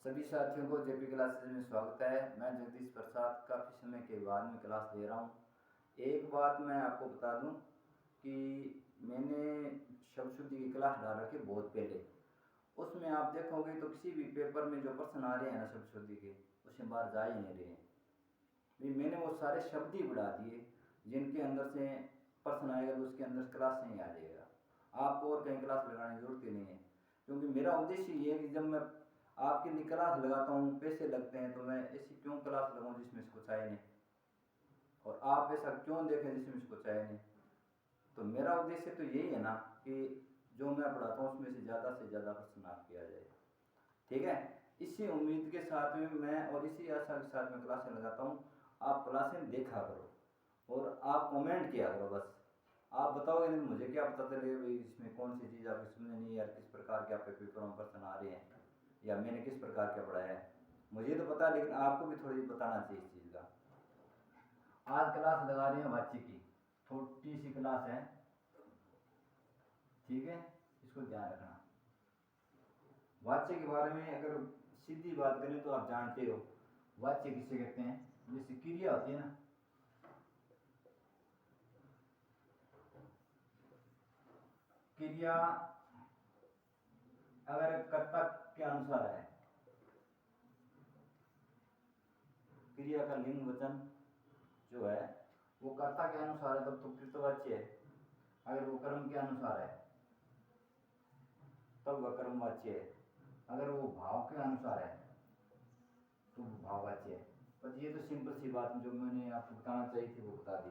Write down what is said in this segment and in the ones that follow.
सभी साथियों को जेपी क्लासेज में स्वागत है। मैं जगदीश प्रसाद काफ़ी समय के बाद में क्लास ले रहा हूँ। एक बात मैं आपको बता दूँ कि मैंने शब्द शुद्धि की क्लास डाल रखी बहुत पहले। उसमें आप देखोगे तो किसी भी पेपर में जो प्रश्न आ रहे हैं ना शब्द शुद्धि के, उसमें बाहर जा ही नहीं रहे हैं। भी मैंने वो सारे शब्द ही बढ़ा दिए जिनके अंदर से प्रश्न आएगा तो उसके अंदर क्लास नहीं आ जाएगा। आपको और कहीं क्लास लगाने की जरूरत ही नहीं है, क्योंकि मेरा उद्देश्य ये है कि जब मैं आपके लिए क्लास लगाता हूँ, पैसे लगते हैं, तो मैं ऐसी क्यों क्लास लगाऊँ जिसमें से कुछ आए नहीं, और आप ऐसा क्यों देखें जिसमें से कुछ आए नहीं। तो मेरा उद्देश्य तो यही है ना कि जो मैं पढ़ाता हूँ उसमें से ज़्यादा प्रश्न आपके आ जाए। ठीक है, इसी उम्मीद के साथ में मैं और इसी आशा के साथ में क्लासें लगाता हूँ। आप क्लासें देखा करो और आप कमेंट किया करो। बस आप बताओगे नहीं, मुझे क्या पता चलेगा भाई इसमें कौन सी चीज़ आपकी समझ नहीं, यार किस प्रकार के आपके पेपरों में प्रश्न आ रहे हैं या मैंने किस प्रकार का पढ़ाया है। मुझे तो पता है, लेकिन आपको भी थोड़ी बताना चाहिए इस चीज़ का। आज क्लास लगा रहे हैं वाच्य की, छोटी सी क्लास है, ठीक है, इसको ध्यान रखना। वाच्य के बारे में अगर सीधी बात करें तो आप जानते हो वाच्य किसे कहते हैं। जैसे क्रिया होती है ना, क्रिया अगर कर्ता के अनुसार है, क्रिया का लिंग वचन जो है वो कर्ता के अनुसार है तब तो कृतवाच्य है। अगर वो कर्म के अनुसार है तब वह कर्मवाच्य है। अगर वो भाव के अनुसार है तो वो भाववाच्य है। बस ये तो सिंपल सी बात जो मैंने आपको बताना चाहिए थी वो बता दी।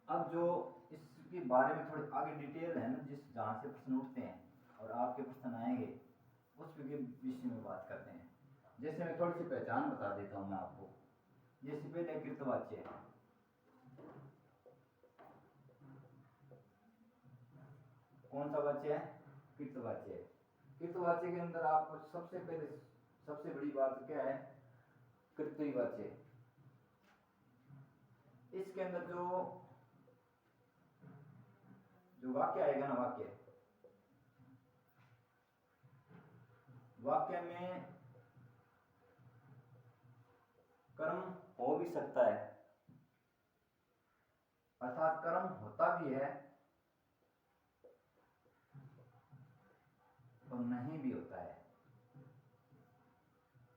अब जो इसके बारे में थोड़ी आगे डिटेल है ना, जिस जहाँ से प्रश्न उठते हैं और आपके प्रश्न आएंगे उस विषय में बात करते हैं। जैसे मैं थोड़ी सी पहचान बता देता हूँ मैं आपको। जैसे पहले कृतवाच्य है, कौन सा वाच्य है? कृतवाच्य है। कृतवाच्य के अंदर आपको सबसे पहले सबसे बड़ी बात क्या है? कर्तृवाच्य। इसके अंदर जो वाक्य आएगा ना, वाक्य में कर्म हो भी सकता है, अर्थात कर्म होता भी है और नहीं भी होता है।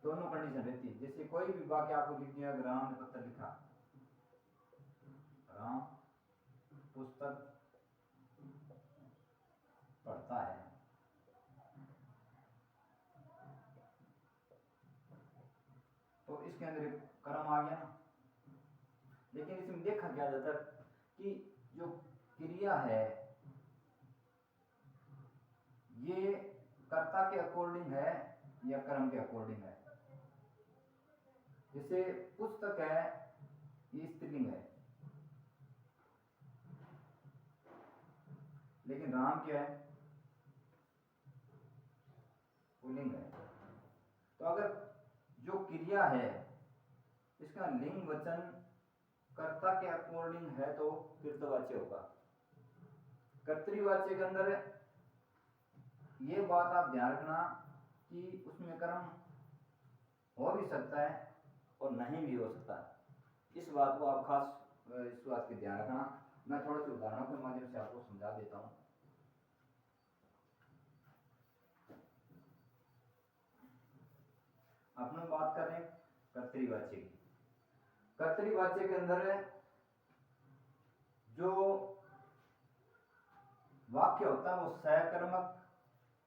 दोनों कंडीशन रहती है। जैसे कोई भी वाक्य आपको लिख दिया, राम ने पत्र लिखा, राम पुस्तक पढ़ता है, तो इसके अंदर एक कर्म आ गया ना। लेकिन इसमें देखा क्या जाता है कि जो क्रिया है ये कर्ता के अकॉर्डिंग है या कर्म के अकॉर्डिंग है। जैसे पुस्तक है, ये स्त्रीलिंग है, लेकिन राम क्या है? पुल्लिंग है। तो अगर जो क्रिया है इसका लिंग वचन कर्ता के अकॉर्डिंग है तो कृतवाच्य होगा। कर्तृवाच्य के अंदर ये बात आप ध्यान रखना कि उसमें कर्म हो भी सकता है और नहीं भी हो सकता। इस बात को आप खास इस बात की ध्यान रखना। मैं थोड़े से उदाहरणों के माध्यम से आपको समझा देता हूं। अपने बात कर रहे हैं कर्तृवाच्य की। कर्तृवाच्य के अंदर जो वाक्य होता है वो सकर्मक,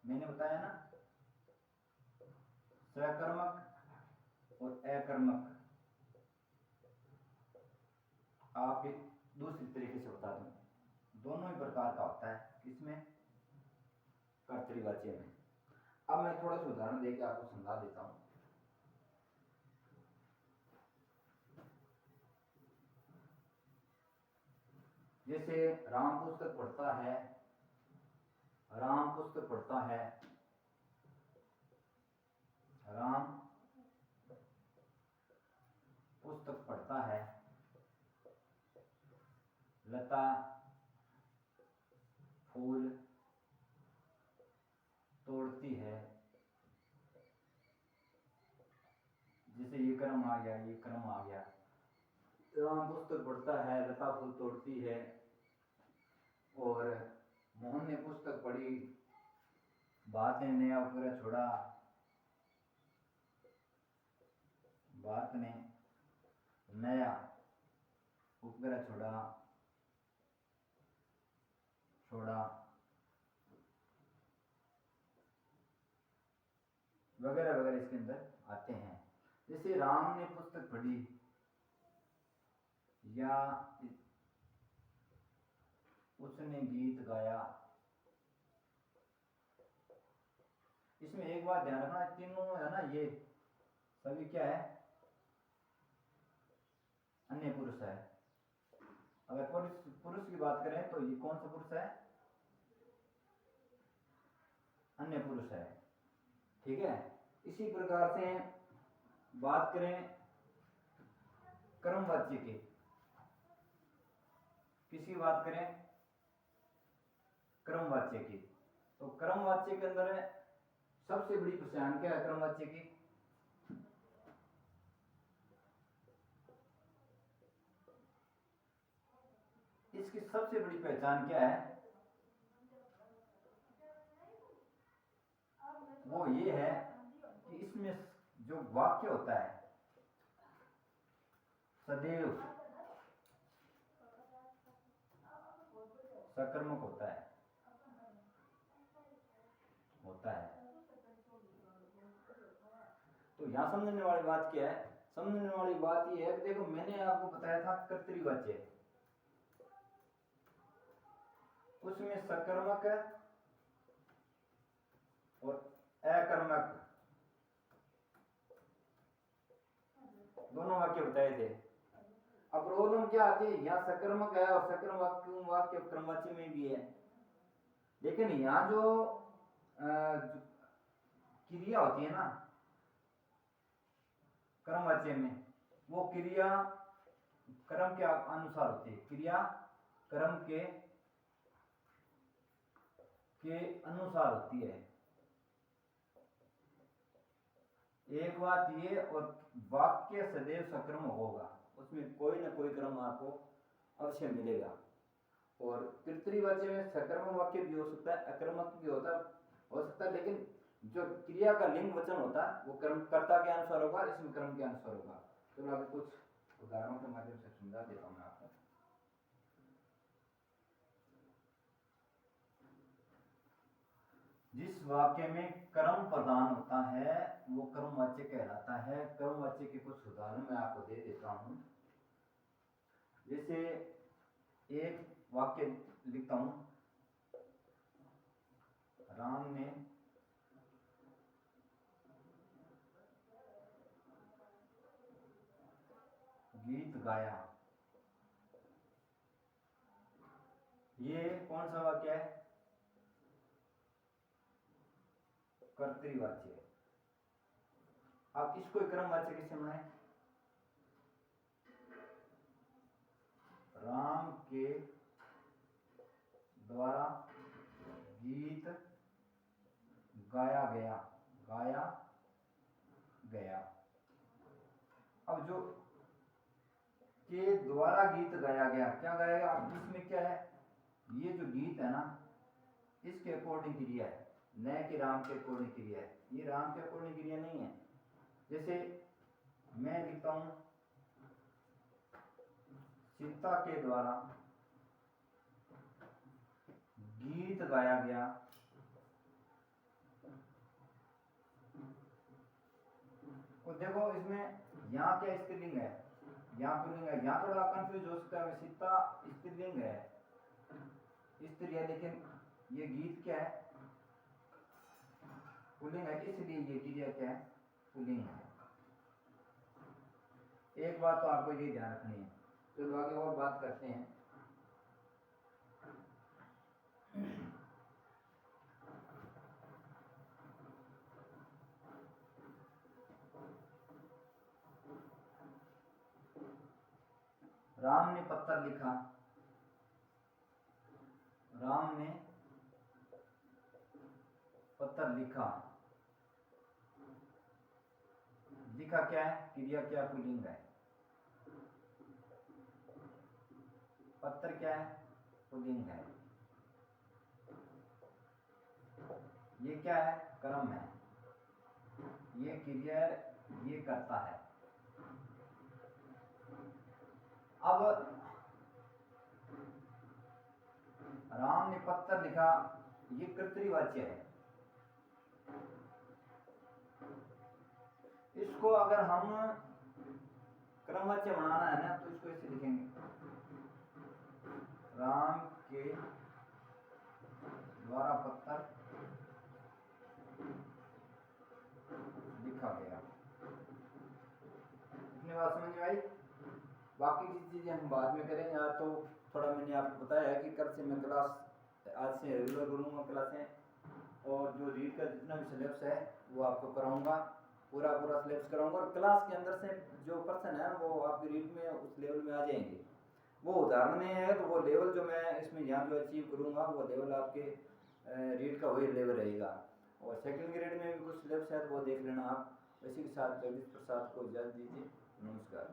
मैंने बताया ना, सकर्मक और अकर्मक। आप एक दूसरी तरीके से बता दूं, दोनों ही प्रकार का होता है किसमें? कर्तृवाच्य में। अब मैं थोड़ा सा उदाहरण देकर आपको समझा देता हूं। जैसे राम पुस्तक पढ़ता है, राम पुस्तक पढ़ता है, राम पुस्तक पढ़ता है, लता फूल तोड़ती है, राम पुस्तक पढ़ता है, लता फूल तोड़ती है। और मोहन ने पुस्तक पढ़ी, बात ने नया उपग्रह छोड़ा, बात ने नया उपग्रह छोड़ा वगैरह वगैरह इसके अंदर आते हैं। जैसे राम ने पुस्तक पढ़ी या उसने गीत गाया। इसमें एक बात ध्यान रखना, तीनों है ना, ये सभी क्या है, अन्य पुरुष है। अगर पुरुष की बात करें तो ये कौन सा पुरुष है, अन्य पुरुष है। ठीक है। इसी प्रकार से बात करें कर्मवाच्य की, किसी बात करें कर्मवाच्य की, तो कर्मवाच्य के अंदर सबसे बड़ी पहचान क्या है कर्मवाच्य की, इसकी सबसे बड़ी पहचान क्या है, वो ये है कि इसमें जो वाक्य होता है सदैव सकर्मक होता है। तो यहां समझने वाली बात क्या है, समझने वाली बात ये है कि देखो मैंने आपको बताया था कर्तृवाच्य, उसमें सकर्मक और अकर्मक दोनों वाक्य बताए थे। अब प्रॉब्लम क्या आती है, यहाँ सकर्मक है और सकर्मक वाक्य कर्मवाच्य में भी है, लेकिन यहाँ जो क्रिया होती है ना कर्मवाच्य में, वो क्रिया कर्म के अनुसार होती है, क्रिया कर्म के अनुसार होती है। एक बात ये, और वाक्य सदैव सकर्म होगा, उसमें कोई ना कोई क्रम आपको अवश्य मिलेगा। और तृतीयवाच्य में सकर्मक वाक्य भी हो सकता है, अकर्मक भी हो सकता है, लेकिन जो क्रिया का लिंग वचन होता है वो कर्म कर्ता के अनुसार होगा, इसमें कर्म के अनुसार होगा। तो मैं अभी कुछ उदाहरणों के माध्यम से समझा देता हूँ मैं आपको। जिस वाक्य में कर्म प्रधान होता है वो कर्मवाच्य कहलाता है। कर्मवाच्य के कुछ उदाहरण मैं आपको दे देता हूं। जैसे एक वाक्य लिखता हूं, राम ने गीत गाया। ये कौन सा वाक्य है, कर्तृवाच्य। आप इसको क्रमवाच्य कैसे बनाए, राम के द्वारा गीत गाया गया, गाया गया। अब जो के द्वारा गीत गाया गया, क्या गाया, अब इसमें क्या है, ये जो गीत है ना इसके अकॉर्डिंग क्रिया है, न कि राम के अकॉर्डिंग क्रिया है। ये राम के अकॉर्डिंग क्रिया नहीं है। जैसे मैं लिखता हूं, सीता के द्वारा गीत गाया गया। और देखो इसमें यहाँ क्या स्त्रीलिंग है, यहाँ पुल्लिंग है, यहाँ थोड़ा कंफ्यूज हो सकता है। सीता स्त्रीलिंग है, स्त्री है, लेकिन ये गीत क्या है, पुल्लिंग है, इसलिए ये क्रिया क्या है, पुल्लिंग है। एक बात तो आपको ये ध्यान रखनी है। तो आगे और बात करते हैं। राम ने पत्थर लिखा, राम ने पत्थर लिखा। लिखा क्या है, क्रिया क्या, पुल्लिंग है। पत्र क्या है? पुल्लिंग है। ये क्या है? कर्म है। ये क्रिया, ये करता है। अब राम ने पत्थर लिखा, ये कर्तृवाच्य है। इसको अगर हम क्रमवाच्य बनाना है ना, तो इसको ऐसे लिखेंगे, राम के द्वारा पत्थर लिखा गया। इतनी बात समझ में आई? बाकी की चीजें हम बाद में करेंगे। आज तो थोड़ा मैंने आपको बताया है कि कल से मैं क्लास आज से रेगुलर करूँगा क्लासें, और जो रीड का जितना भी सिलेबस है वो आपको कराऊंगा, पूरा सिलेबस कराऊंगा। और क्लास के अंदर से जो पर्सन है वो आपकी रीड में उस लेवल में आ जाएंगे। वो उदाहरण में है तो वो लेवल जो मैं इसमें यहाँ जो अचीव करूँगा वो लेवल आपके रीड का वही लेवल रहेगा। और सेकंड ग्रेड में भी कुछ सिलेबस है तो वो देख लेना आप। इसी के साथ जगदीश प्रसाद को इजाज़त दीजिए। नमस्कार।